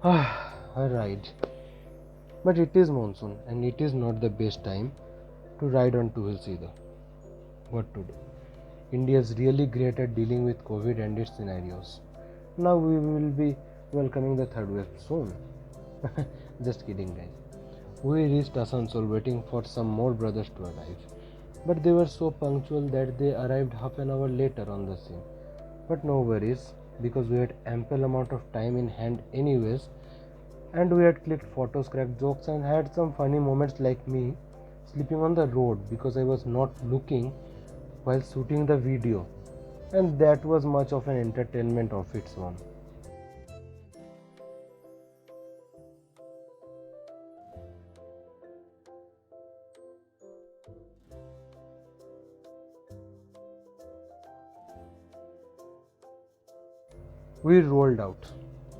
A ride. But it is monsoon and it is not the best time to ride on two wheels either. What to do? India is really great at dealing with COVID and its scenarios. Now we will be welcoming the third wave soon. Just kidding, guys. We reached Asansol waiting for some more brothers to arrive. But they were so punctual that they arrived half an hour later on the scene. But no worries, because we had ample amount of time in hand anyways, and we had clicked photos, cracked jokes, and had some funny moments like me sleeping on the road because I was not looking while shooting the video, and that was much of an entertainment of its own. We rolled out.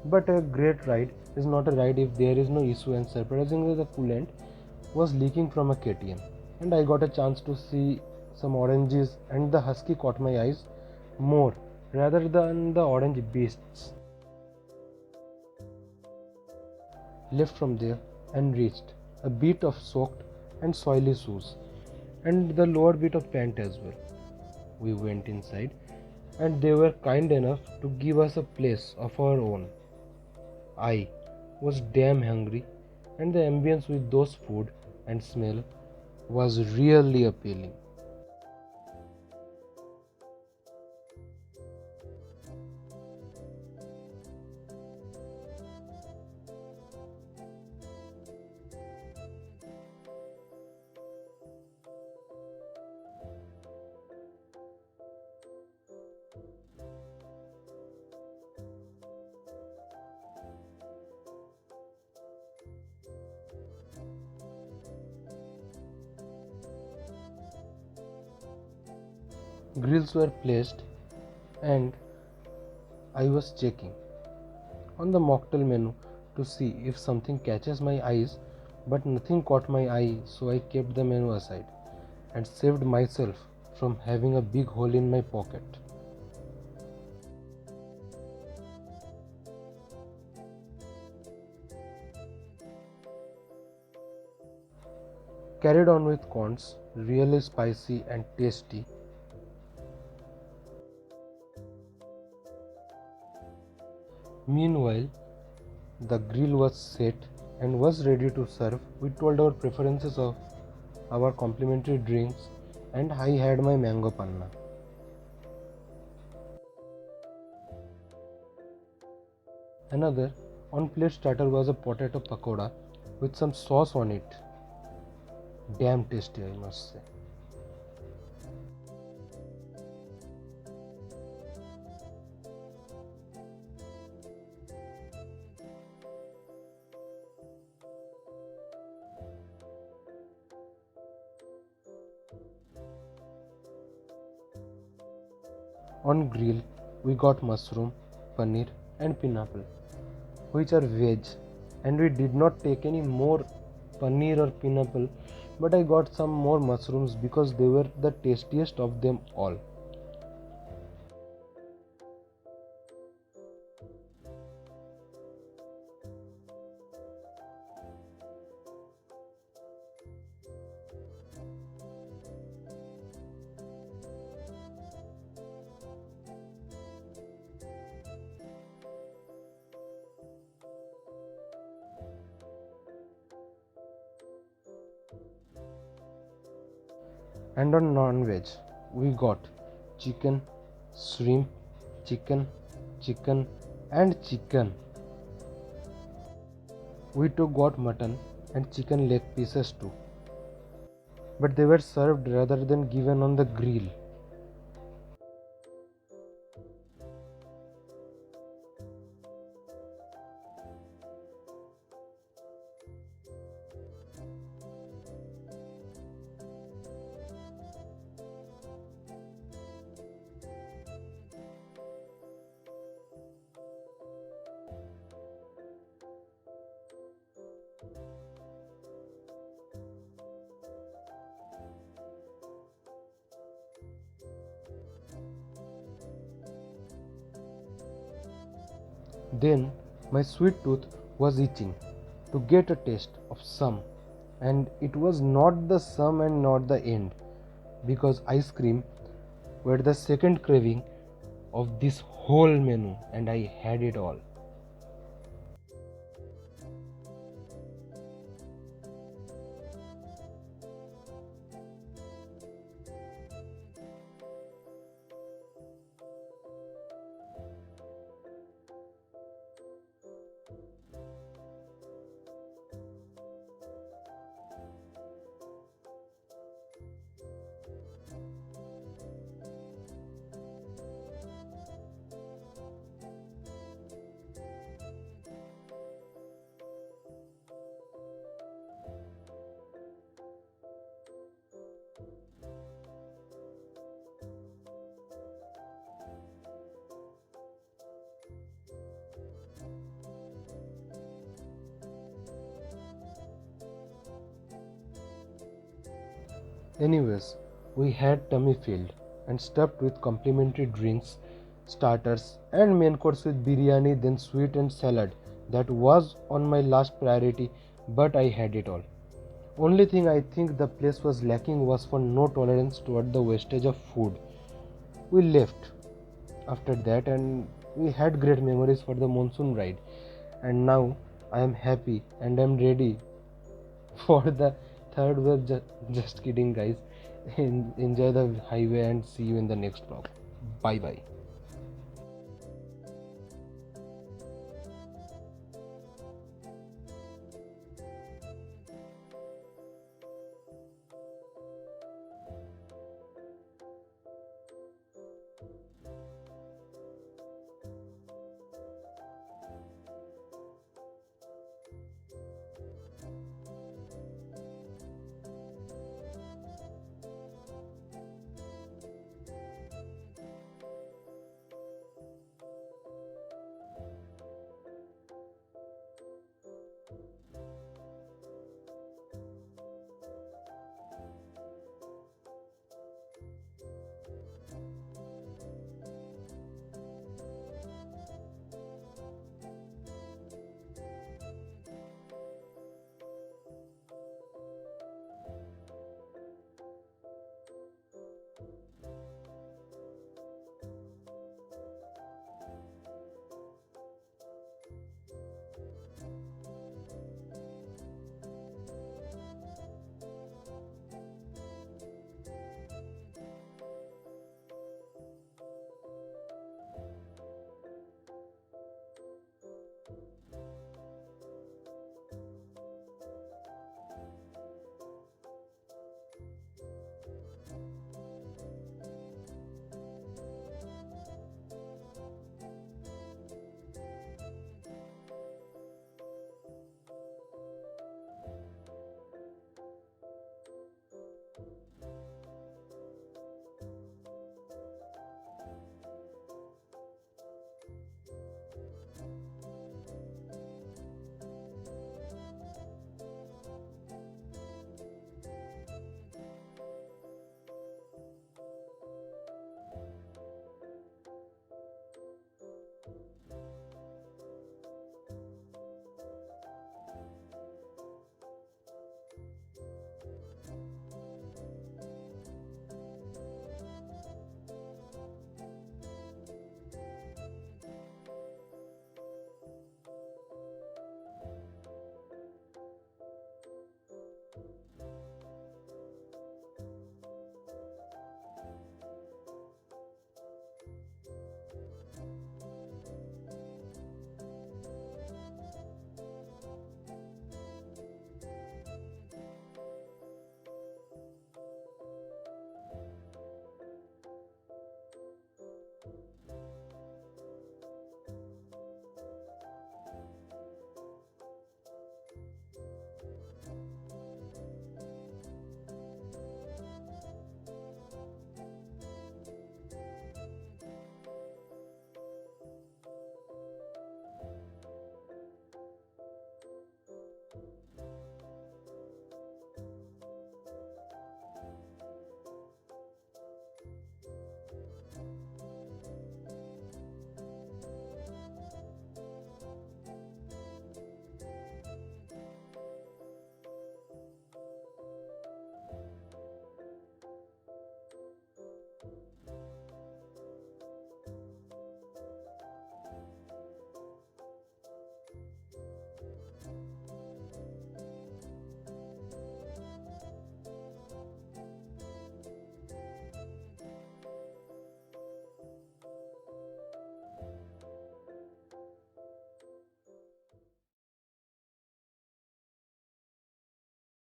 But a great ride is not a ride if there is no issue, and surprisingly, the coolant was leaking from a KTM. And I got a chance to see some oranges, and the husky caught my eyes more rather than the orange beasts. Left from there and reached a bit of soaked and soily shoes, and the lower bit of pant as well. We went inside, and they were kind enough to give us a place of our own. I was damn hungry, and the ambience with those food and smell was really appealing. Grills were placed, and I was checking on the mocktail menu to see if something catches my eyes, but nothing caught my eye, so I kept the menu aside and saved myself from having a big hole in my pocket. Carried on with corns, really spicy and tasty. Meanwhile, the grill was set and was ready to serve. We told our preferences of our complimentary drinks, and I had my mango panna. Another on plate starter was a potato pakoda with some sauce on it. Damn tasty, I must say. On grill, we got mushroom, paneer, and pineapple, which are veg, and we did not take any more paneer or pineapple, but I got some more mushrooms because they were the tastiest of them all. And on non-veg, we got chicken, shrimp, chicken, chicken, and chicken. We too got mutton and chicken leg pieces too, but they were served rather than given on the grill. Then my sweet tooth was itching to get a taste of some, and it was not the sum and not the end, because ice cream were the second craving of this whole menu, and I had it all. Anyways, we had tummy filled and stuffed with complimentary drinks, starters, and main course with biryani, then sweet and salad. That was on my last priority, but I had it all. Only thing I think the place was lacking was for no tolerance toward the wastage of food. We left after that, and we had great memories for the monsoon ride. And now I am happy and I'm ready for the third wave. Just kidding, guys. Enjoy the highway and see you in the next vlog. Bye bye.